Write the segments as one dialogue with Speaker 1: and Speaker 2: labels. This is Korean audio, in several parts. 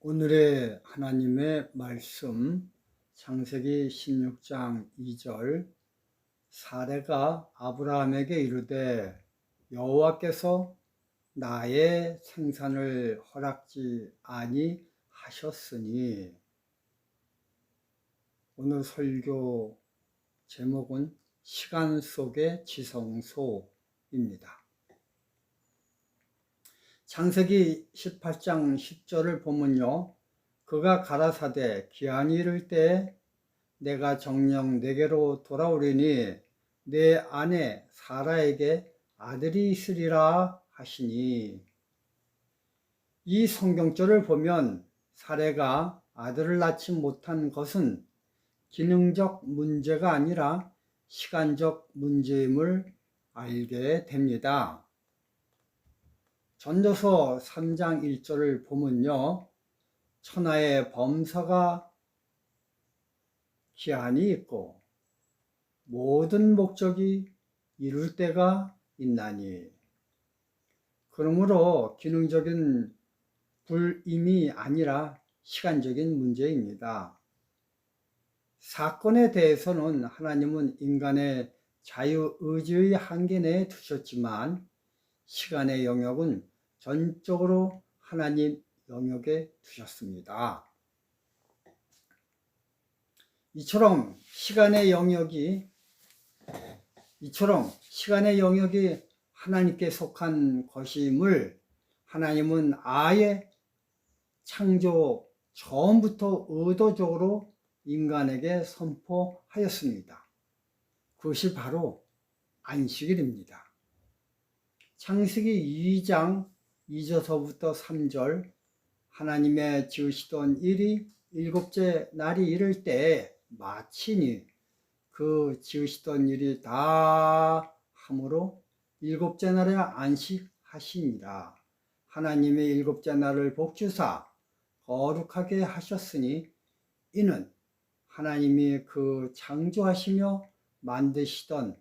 Speaker 1: 오늘의 하나님의 말씀 창세기 16장 2절 사레가 아브라함에게 이르되 여호와께서 나의 생산을 허락지 아니하셨으니. 오늘 설교 제목은 시간 속의 지성소입니다. 창세기 18장 10절을 보면요, 그가 가라사대 기한이 이를 때에 내가 정녕 내게로 돌아오리니 내 아내 사라에게 아들이 있으리라 하시니. 이 성경절을 보면 사레가 아들을 낳지 못한 것은 기능적 문제가 아니라 시간적 문제임을 알게 됩니다. 전도서 3장 1절을 보면요, 천하의 범사가 기한이 있고 모든 목적이 이룰 때가 있나니. 그러므로 기능적인 불임이 아니라 시간적인 문제입니다. 사건에 대해서는 하나님은 인간의 자유의지의 한계 내에 두셨지만 시간의 영역은 전적으로 하나님 영역에 두셨습니다. 이처럼 시간의 영역이 하나님께 속한 것임을 하나님은 아예 창조 처음부터 의도적으로 인간에게 선포하였습니다. 그것이 바로 안식일입니다. 창세기 2장 2절서부터 3절 하나님의 지으시던 일이 일곱째 날이 이를 때에 마치니 그 지으시던 일이 다 함으로 일곱째 날에 안식하시니라. 하나님의 일곱째 날을 복주사 거룩하게 하셨으니 이는 하나님이 그 창조하시며 만드시던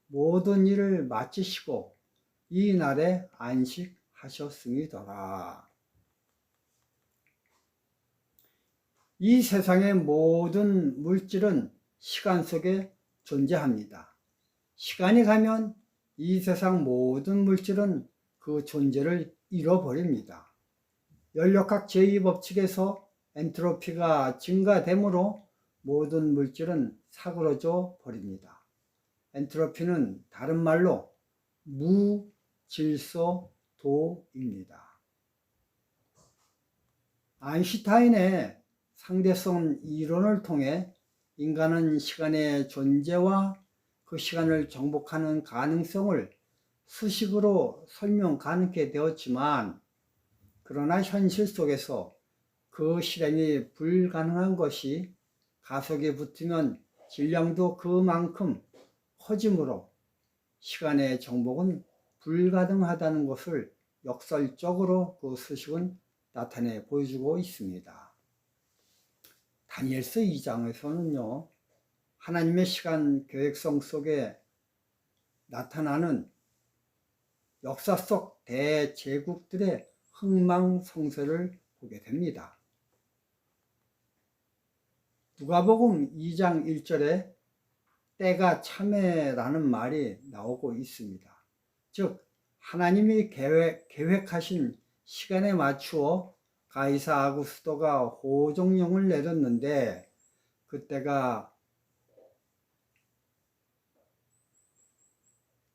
Speaker 1: 모든 일을 마치시고 이 날에 안식하셨음이더라. 이 세상의 모든 물질은 시간 속에 존재합니다. 시간이 가면 이 세상 모든 물질은 그 존재를 잃어버립니다. 연력학 제2법칙에서 엔트로피가 증가되므로 모든 물질은 사그러져 버립니다. 엔트로피는 다른 말로 무질서도입니다. 아인슈타인의 상대성 이론을 통해 인간은 시간의 존재와 그 시간을 정복하는 가능성을 수식으로 설명 가능하게 되었지만, 그러나 현실 속에서 그 실행이 불가능한 것이 가속이 붙으면 질량도 그만큼 커지므로 시간의 정복은 불가능하다는 것을 역설적으로 그 수식은 나타내 보여주고 있습니다. 다니엘서 2장에서는요, 하나님의 시간 계획성 속에 나타나는 역사 속 대제국들의 흥망성쇠를 보게 됩니다. 누가복음 2장 1절에 때가 참에라는 말이 나오고 있습니다. 즉 하나님이 계획하신 시간에 맞추어 가이사 아구스토가 호종령을 내렸는데 그때가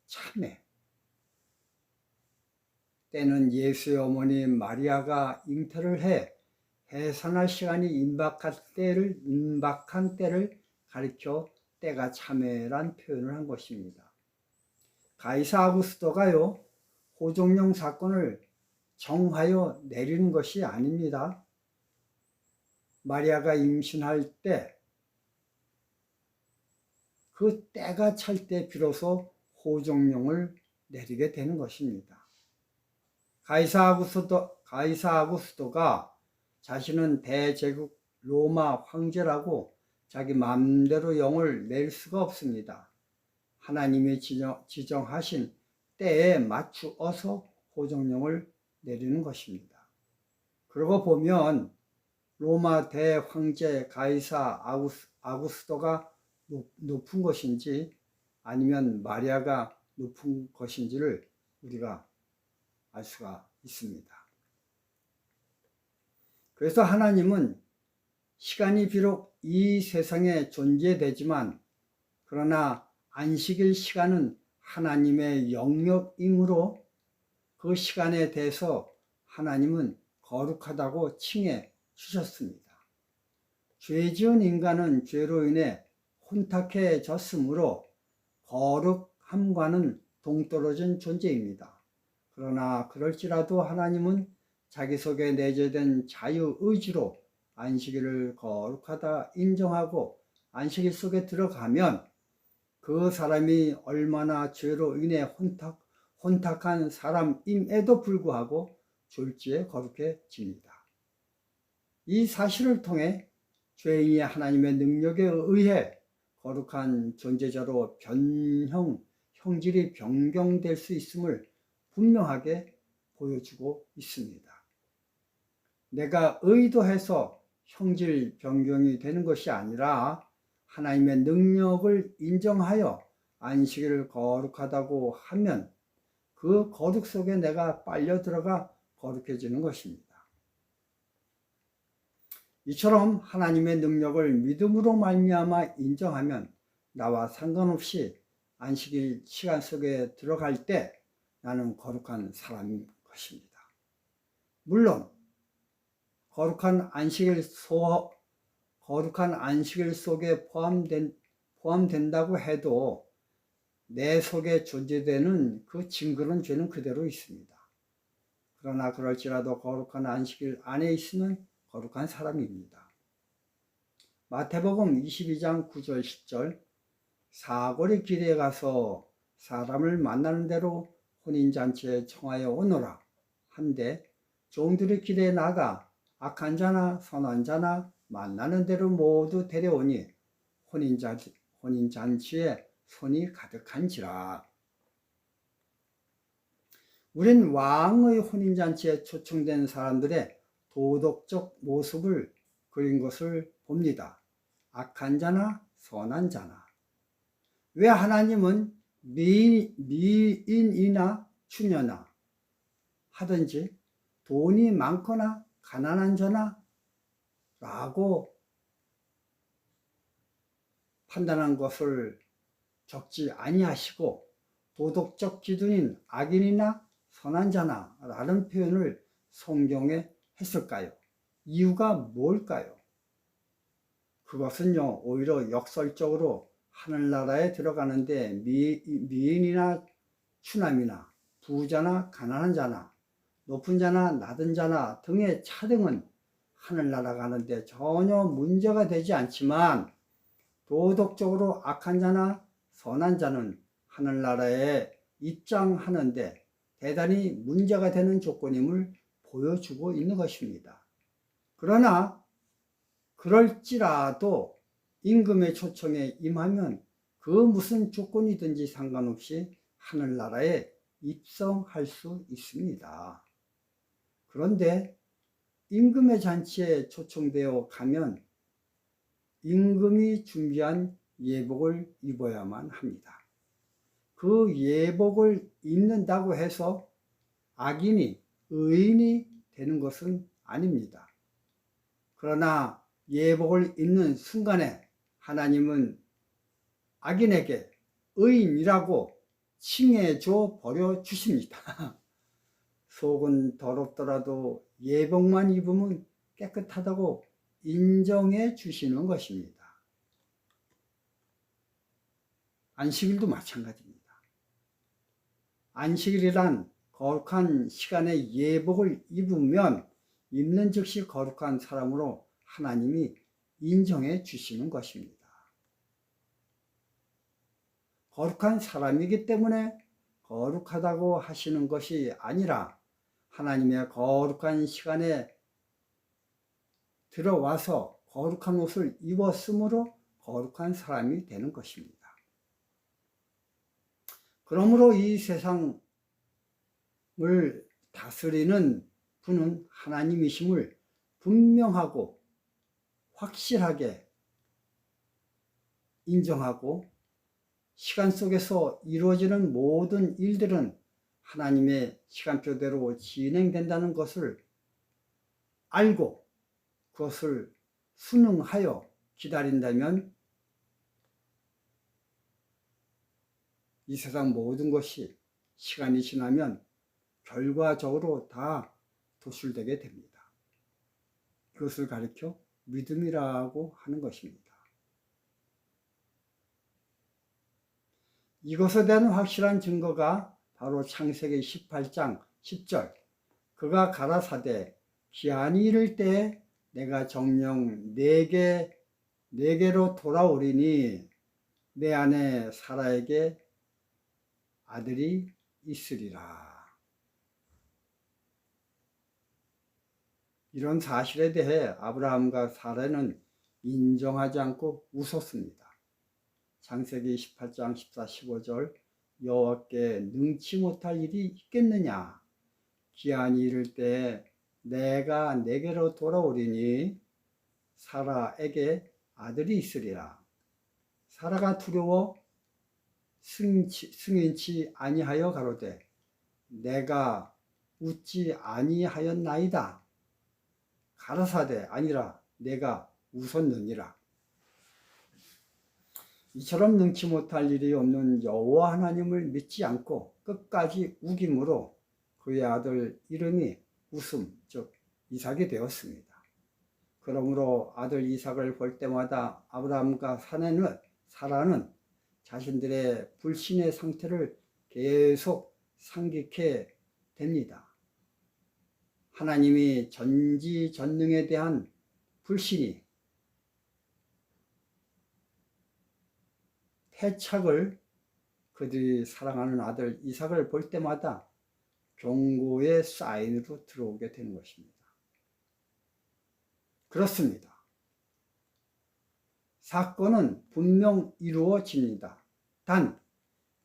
Speaker 1: 참에, 때는 예수의 어머니 마리아가 잉태를 해 해산할 시간이 임박한 때를 가리켜 때가 참에란 표현을 한 것입니다. 가이사 아구스토가요, 호종령 사건을 정하여 내리는 것이 아닙니다. 마리아가 임신할 때, 그 때가 찰 때 비로소 호종령을 내리게 되는 것입니다. 가이사 아구스토가 자신은 대제국 로마 황제라고 자기 마음대로 영을 낼 수가 없습니다. 하나님이 지정하신 때에 맞추어서 호종령을 내리는 것입니다. 그러고 보면 로마 대황제 가이사 아구스토가 높은 것인지 아니면 마리아가 높은 것인지를 우리가 알 수가 있습니다. 그래서 하나님은 시간이 비록 이 세상에 존재되지만 그러나 안식일 시간은 하나님의 영역이므로 그 시간에 대해서 하나님은 거룩하다고 칭해 주셨습니다. 죄 지은 인간은 죄로 인해 혼탁해졌으므로 거룩함과는 동떨어진 존재입니다. 그러나 그럴지라도 하나님은 자기 속에 내재된 자유의지로 안식일을 거룩하다 인정하고 안식일 속에 들어가면 그 사람이 얼마나 죄로 인해 혼탁한 사람임에도 불구하고 졸지에 거룩해집니다. 이 사실을 통해 죄인이 하나님의 능력에 의해 거룩한 존재자로 형질이 변경될 수 있음을 분명하게 보여주고 있습니다. 내가 의도해서 형질 변경이 되는 것이 아니라 하나님의 능력을 인정하여 안식일을 거룩하다고 하면 그 거룩 속에 내가 빨려 들어가 거룩해지는 것입니다. 이처럼 하나님의 능력을 믿음으로 말미암아 인정하면 나와 상관없이 안식일 시간 속에 들어갈 때 나는 거룩한 사람인 것입니다. 물론 거룩한 안식일 속에 포함된다고 해도 내 속에 존재되는 그 징그러운 죄는 그대로 있습니다. 그러나 그럴지라도 거룩한 안식일 안에 있으면 거룩한 사람입니다. 마태복음 22장 9절 10절 사거리 길에 가서 사람을 만나는 대로 혼인잔치에 청하여 오너라 한데 종들이 길에 나가 악한 자나 선한 자나 만나는 대로 모두 데려오니 혼인잔치에 손이 가득한지라. 우린 왕의 혼인잔치에 초청된 사람들의 도덕적 모습을 그린 것을 봅니다. 악한 자나 선한 자나. 왜 하나님은 미인이나 추녀나 하든지 돈이 많거나 가난한 자나 라고 판단한 것을 적지 아니하시고 도덕적 기준인 악인이나 선한 자나 라는 표현을 성경에 했을까요? 이유가 뭘까요? 그것은요, 오히려 역설적으로 하늘나라에 들어가는데 미인이나 추남이나 부자나 가난한 자나 높은 자나 낮은 자나 등의 차등은 하늘나라 가는데 전혀 문제가 되지 않지만 도덕적으로 악한 자나 선한 자는 하늘나라에 입장하는데 대단히 문제가 되는 조건임을 보여주고 있는 것입니다. 그러나 그럴지라도 임금의 초청에 임하면 그 무슨 조건이든지 상관없이 하늘나라에 입성할 수 있습니다. 그런데 임금의 잔치에 초청되어 가면 임금이 준비한 예복을 입어야만 합니다. 그 예복을 입는다고 해서 악인이 의인이 되는 것은 아닙니다. 그러나 예복을 입는 순간에 하나님은 악인에게 의인이라고 칭해줘 버려 주십니다. 속은 더럽더라도 예복만 입으면 깨끗하다고 인정해 주시는 것입니다. 안식일도 마찬가지입니다. 안식일이란 거룩한 시간에 예복을 입으면 입는 즉시 거룩한 사람으로 하나님이 인정해 주시는 것입니다. 거룩한 사람이기 때문에 거룩하다고 하시는 것이 아니라 하나님의 거룩한 시간에 들어와서 거룩한 옷을 입었으므로 거룩한 사람이 되는 것입니다. 그러므로 이 세상을 다스리는 분은 하나님이심을 분명하고 확실하게 인정하고 시간 속에서 이루어지는 모든 일들은 하나님의 시간표대로 진행된다는 것을 알고 그것을 순응하여 기다린다면 이 세상 모든 것이 시간이 지나면 결과적으로 다 도출되게 됩니다. 그것을 가리켜 믿음이라고 하는 것입니다. 이것에 대한 확실한 증거가 바로 창세기 18장 10절 그가 가라사대 기한이 이를 때에 내가 정녕 내게로 돌아오리니 내 안에 사라에게 아들이 있으리라. 이런 사실에 대해 아브라함과 사라는 인정하지 않고 웃었습니다. 창세기 18장 14, 15절 여호와께 능치 못할 일이 있겠느냐 기한이 이를 때에 내가 내게로 돌아오리니 사라에게 아들이 있으리라. 사라가 두려워 승인치 아니하여 가로되 내가 웃지 아니하였나이다. 가라사대 아니라 내가 웃었느니라. 이처럼 능치 못할 일이 없는 여호와 하나님을 믿지 않고 끝까지 우김으로 그의 아들 이름이 웃음, 즉 이삭이 되었습니다. 그러므로 아들 이삭을 볼 때마다 아브라함과 사라는 자신들의 불신의 상태를 계속 상기케 됩니다. 하나님이 전지전능에 대한 불신이 패착을 그들이 사랑하는 아들 이삭을 볼 때마다 경고의 사인으로 들어오게 되는 것입니다. 그렇습니다. 사건은 분명 이루어집니다. 단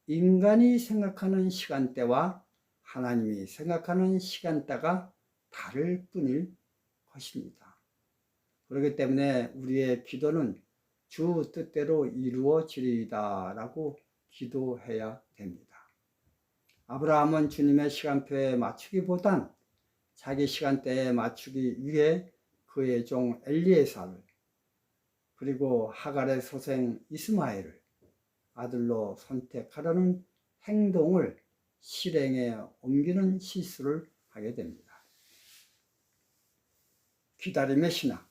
Speaker 1: 인간이 생각하는 시간대와 하나님이 생각하는 시간대가 다를 뿐일 것입니다. 그렇기 때문에 우리의 기도는 주 뜻대로 이루어지리이다 라고 기도해야 됩니다. 아브라함은 주님의 시간표에 맞추기보단 자기 시간대에 맞추기 위해 그의 종 엘리에살을 그리고 하갈의 소생 이스마엘을 아들로 선택하려는 행동을 실행에 옮기는 실수를 하게 됩니다. 기다림의 신앙,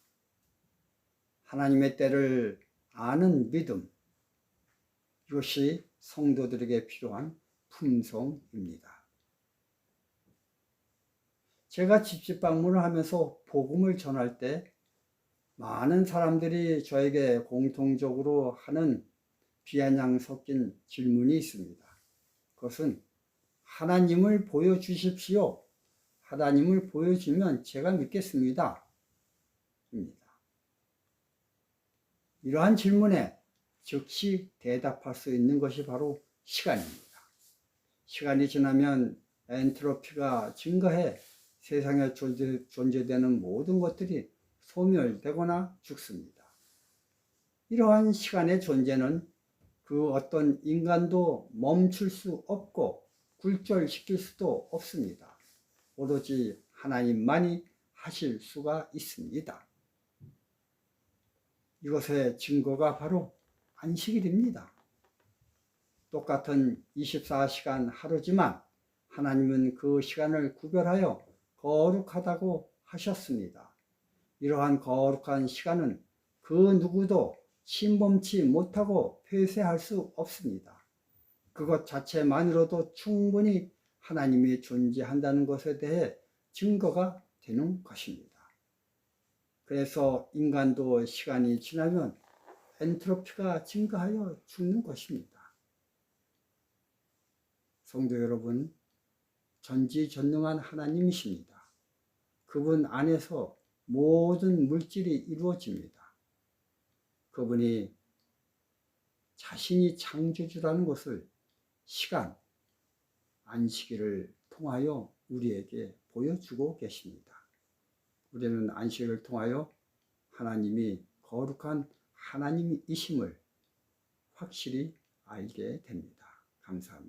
Speaker 1: 하나님의 때를 아는 믿음, 이것이 성도들에게 필요한 품성입니다. 제가 집집 방문을 하면서 복음을 전할 때 많은 사람들이 저에게 공통적으로 하는 비아냥 섞인 질문이 있습니다. 그것은 하나님을 보여주십시오. 하나님을 보여주면 제가 믿겠습니다. 입니다. 이러한 질문에 즉시 대답할 수 있는 것이 바로 시간입니다. 시간이 지나면 엔트로피가 증가해 세상에 존재되는 모든 것들이 소멸되거나 죽습니다. 이러한 시간의 존재는 그 어떤 인간도 멈출 수 없고 굴절시킬 수도 없습니다. 오로지 하나님만이 하실 수가 있습니다. 이것의 증거가 바로 안식일입니다. 똑같은 24시간 하루지만 하나님은 그 시간을 구별하여 거룩하다고 하셨습니다. 이러한 거룩한 시간은 그 누구도 침범치 못하고 폐쇄할 수 없습니다. 그것 자체만으로도 충분히 하나님이 존재한다는 것에 대해 증거가 되는 것입니다. 그래서 인간도 시간이 지나면 엔트로피가 증가하여 죽는 것입니다. 성도 여러분, 전지전능한 하나님이십니다. 그분 안에서 모든 물질이 이루어집니다. 그분이 자신이 창조주라는 것을 시간, 안식일을 통하여 우리에게 보여주고 계십니다. 우리는 안식일을 통하여 하나님이 거룩한 하나님이심을 확실히 알게 됩니다. 감사합니다.